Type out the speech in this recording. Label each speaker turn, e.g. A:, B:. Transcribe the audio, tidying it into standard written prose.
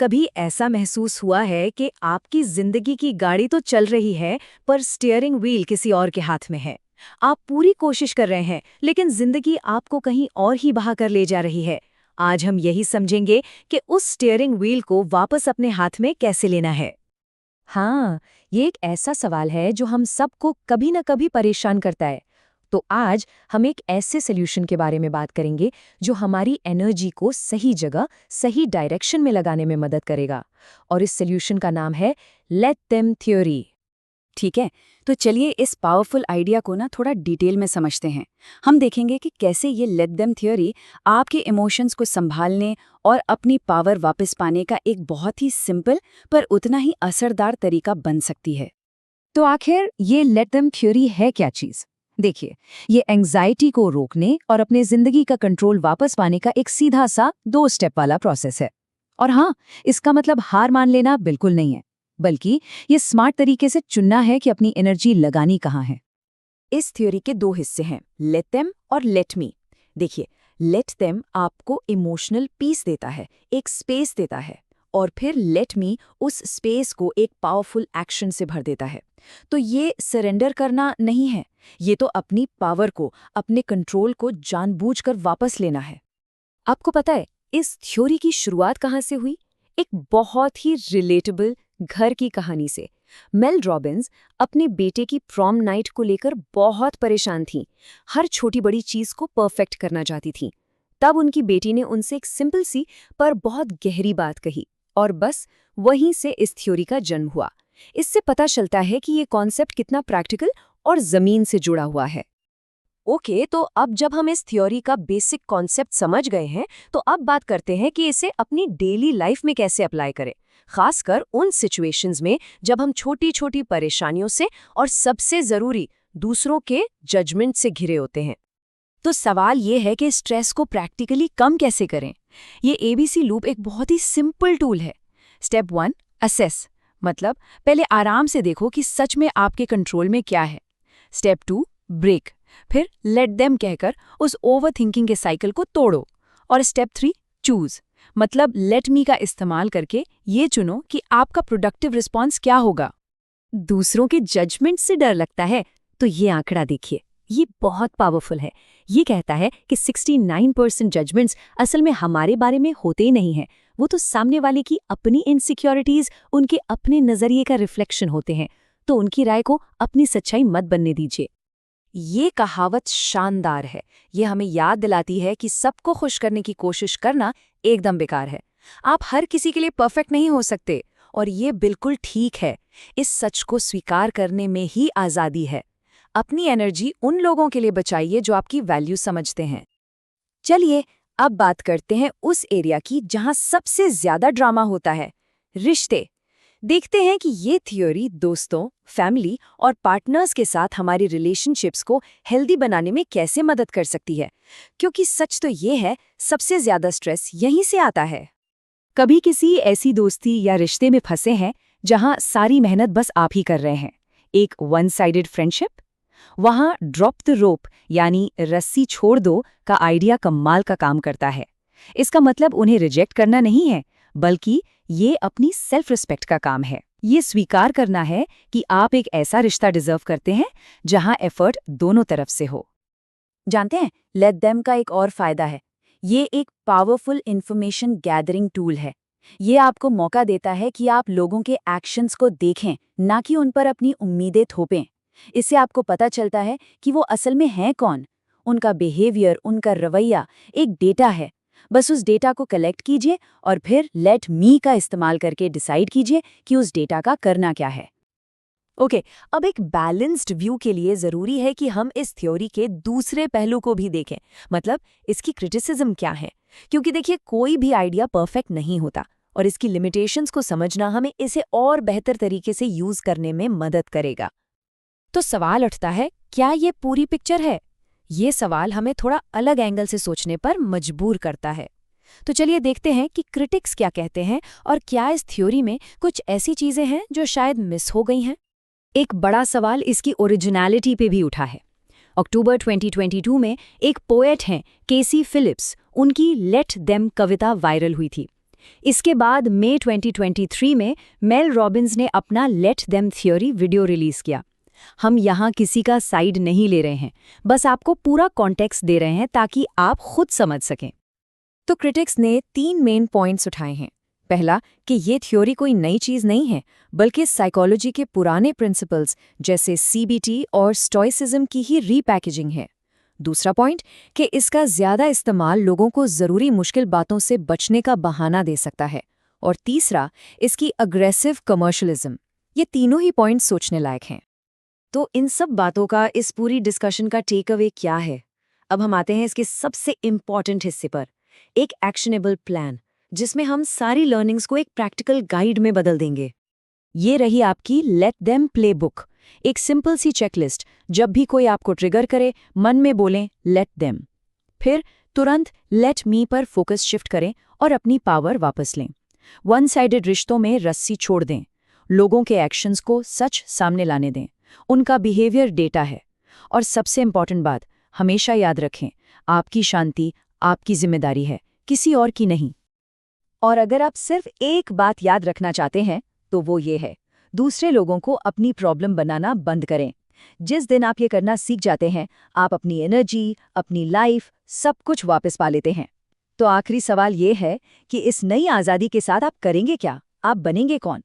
A: कभी ऐसा महसूस हुआ है कि आपकी जिंदगी की गाड़ी तो चल रही है, पर स्टीयरिंग व्हील किसी और के हाथ में है। आप पूरी कोशिश कर रहे हैं, लेकिन जिंदगी आपको कहीं और ही बहा कर ले जा रही है। आज हम यही समझेंगे कि उस स्टीयरिंग व्हील को वापस अपने हाथ में कैसे लेना है। हाँ, ये एक ऐसा सवाल है जो हम सबको कभी न कभी परेशान करता है। तो आज हम एक ऐसे सॉल्यूशन के बारे में बात करेंगे जो हमारी एनर्जी को सही जगह, सही डायरेक्शन में लगाने में मदद करेगा। और इस सॉल्यूशन का नाम है लेट देम थ्योरी।
B: ठीक है, तो चलिए इस पावरफुल आइडिया को ना थोड़ा डिटेल में समझते हैं। हम देखेंगे कि कैसे ये लेट देम थ्योरी आपके इमोशंस को संभालने और अपनी पावर वापस पाने का एक बहुत ही सिंपल पर उतना ही असरदार तरीका बन सकती है।
A: तो आखिर ये लेट देम थ्योरी है क्या चीज़? देखिए, ये एंग्जाइटी को रोकने और अपने जिंदगी का कंट्रोल वापस पाने का एक सीधा सा 2 स्टेप वाला प्रोसेस है। और हाँ, इसका मतलब हार मान लेना बिल्कुल नहीं है, बल्कि ये स्मार्ट तरीके से चुनना है कि अपनी एनर्जी लगानी कहाँ है।
B: इस थ्योरी के 2 हिस्से हैं, लेट देम और लेट मी। देखिए, लेट देम आपको इमोशनल पीस देता है, एक स्पेस देता है, और फिर लेट मी उस स्पेस को एक पावरफुल एक्शन से भर देता है। तो ये सरेंडर करना नहीं है, ये तो अपनी पावर को, अपने कंट्रोल को जानबूझकर वापस लेना है। आपको पता है इस थ्योरी की शुरुआत कहाँ से हुई? एक बहुत ही रिलेटेबल घर की कहानी से। मेल रॉबिन्स अपने बेटे की प्रॉम नाइट को लेकर बहुत परेशान थीं। हर छोटी बड़ी चीज को परफेक्ट करना चाहती थीं। तब उनकी बेटी ने उनसे एक सिंपल सी पर बहुत गहरी बात कही, और बस वहीं से इस थ्योरी का जन्म हुआ। इससे पता चलता है कि ये कॉन्सेप्ट कितना प्रैक्टिकल और जमीन से जुड़ा हुआ है। ओके, तो अब जब हम इस थ्योरी का बेसिक कॉन्सेप्ट समझ गए हैं, तो अब बात करते हैं कि इसे अपनी डेली लाइफ में कैसे अप्लाई करें, खासकर उन सिचुएशंस में जब हम छोटी छोटी परेशानियों से और सबसे जरूरी दूसरों के जजमेंट से घिरे होते हैं। तो सवाल ये है कि स्ट्रेस को प्रैक्टिकली कम कैसे करें। ये एबीसी लूप एक बहुत ही सिंपल टूल है। स्टेप 1, असेस, मतलब पहले आराम से देखो कि सच में आपके कंट्रोल में क्या है। स्टेप 2, ब्रेक, फिर लेट देम कहकर उस ओवर थिंकिंग के साइकिल को तोड़ो। और स्टेप 3, चूज, मतलब लेट मी का इस्तेमाल करके ये चुनो कि आपका प्रोडक्टिव रिस्पॉन्स क्या होगा। दूसरों के जजमेंट से डर लगता है, तो ये आंकड़ा देखिए, ये बहुत पावरफुल है। ये कहता है कि 69% जजमेंट्स असल में हमारे बारे में होते ही नहीं हैं, वो तो सामने वाले की अपनी इनसिक्योरिटीज, उनके अपने नजरिए का रिफ्लेक्शन होते हैं। तो उनकी राय को अपनी सच्चाई मत बनने दीजिए। ये कहावत शानदार है। ये हमें याद दिलाती है कि सबको खुश करने की कोशिश करना एकदम बेकार है। आप हर किसी के लिए परफेक्ट नहीं हो सकते, और ये बिल्कुल ठीक है। इस सच को स्वीकार करने में ही आज़ादी है। अपनी एनर्जी उन लोगों के लिए बचाइए जो आपकी वैल्यू समझते हैं। चलिए अब बात करते हैं उस एरिया की जहां सबसे ज्यादा ड्रामा होता है, रिश्ते। देखते हैं कि ये थ्योरी दोस्तों, फैमिली और पार्टनर्स के साथ हमारी रिलेशनशिप्स को हेल्दी बनाने में कैसे मदद कर सकती है। क्योंकि सच तो ये है, सबसे ज्यादा स्ट्रेस यहीं से आता है। कभी किसी ऐसी दोस्ती या रिश्ते में फंसे हैं जहां सारी मेहनत बस आप ही कर रहे हैं, एक वन साइडेड फ्रेंडशिप। वहां ड्रॉप द रोप यानी रस्सी छोड़ दो का आइडिया कमाल का काम करता है। इसका मतलब उन्हें रिजेक्ट करना नहीं है, बल्कि ये अपनी सेल्फ रिस्पेक्ट का काम है। ये स्वीकार करना है कि आप एक ऐसा रिश्ता डिजर्व करते हैं जहां एफर्ट दोनों तरफ से हो। जानते हैं, लेट देम का एक और फायदा है। ये एक पावरफुल इंफॉर्मेशन गैदरिंग टूल है। ये आपको मौका देता है कि आप लोगों के एक्शंस को देखें, ना कि उन पर अपनी उम्मीदें थोपें। इससे आपको पता चलता है कि वो असल में हैं कौन। उनका बिहेवियर, उनका रवैया एक डेटा है। बस उस डेटा को कलेक्ट कीजिए और फिर लेट मी का इस्तेमाल करके डिसाइड कीजिए कि उस डेटा का करना क्या है। ओके, अब एक बैलेंस्ड व्यू के लिए जरूरी है कि हम इस थ्योरी के दूसरे पहलू को भी देखें, मतलब इसकी क्रिटिसिज्म क्या है। क्योंकि देखिए, कोई भी आइडिया परफेक्ट नहीं होता, और इसकी लिमिटेशंस को समझना हमें इसे और बेहतर तरीके से यूज करने में मदद करेगा। तो सवाल उठता है, क्या ये पूरी पिक्चर है? ये सवाल हमें थोड़ा अलग एंगल से सोचने पर मजबूर करता है। तो चलिए देखते हैं कि क्रिटिक्स क्या कहते हैं, और क्या इस थ्योरी में कुछ ऐसी चीजें हैं जो शायद मिस हो गई हैं। एक बड़ा सवाल इसकी ओरिजिनलिटी पे भी उठा है। अक्टूबर 2022 में एक पोएट हैं केसी फिलिप्स, उनकी लेट देम कविता वायरल हुई थी।
A: इसके बाद मई 2023 में मेल रॉबिन्स ने अपना let them theory video release किया। हम यहाँ किसी का साइड नहीं ले रहे हैं, बस आपको पूरा कॉन्टेक्स्ट दे रहे हैं ताकि आप खुद समझ सकें।
B: तो क्रिटिक्स ने 3 मेन पॉइंट्स उठाए हैं। पहला कि ये थ्योरी कोई नई चीज़ नहीं है, बल्कि साइकोलॉजी के पुराने प्रिंसिपल्स जैसे सीबीटी और स्टोइसिज्म की ही रीपैकेजिंग है। दूसरा पॉइंट कि इसका ज़्यादा इस्तेमाल लोगों को ज़रूरी मुश्किल बातों से बचने का बहाना दे सकता है। और तीसरा, इसकी अग्रेसिव कमर्शलिज्म। ये तीनों ही पॉइंट्स सोचने लायक हैं।
A: तो इन सब बातों का इस पूरी डिस्कशन का टेक अवे क्या है? अब हम आते हैं इसके सबसे इम्पॉर्टेंट हिस्से पर, एक एक्शनेबल प्लान, जिसमें हम सारी लर्निंग्स को एक प्रैक्टिकल गाइड में बदल देंगे।
B: ये रही आपकी लेट देम प्ले बुक, एक सिंपल सी चेकलिस्ट। जब भी कोई आपको ट्रिगर करे, मन में बोलें लेट देम, फिर तुरंत लेट मी पर फोकस शिफ्ट करें और अपनी पावर वापस लें। वन साइडेड रिश्तों में रस्सी छोड़ दें, लोगों के एक्शंस को सच सामने लाने दें, उनका बिहेवियर डेटा है। और सबसे इम्पॉर्टेंट बात, हमेशा याद रखें, आपकी शांति आपकी जिम्मेदारी है, किसी और की नहीं।
A: और अगर आप सिर्फ एक बात याद रखना चाहते हैं तो वो ये है, दूसरे लोगों को अपनी प्रॉब्लम बनाना बंद करें। जिस दिन आप ये करना सीख जाते हैं, आप अपनी एनर्जी, अपनी लाइफ, सब कुछ वापस पा लेते हैं। तो आखिरी सवाल ये है कि इस नई आज़ादी के साथ आप करेंगे क्या? आप बनेंगे कौन?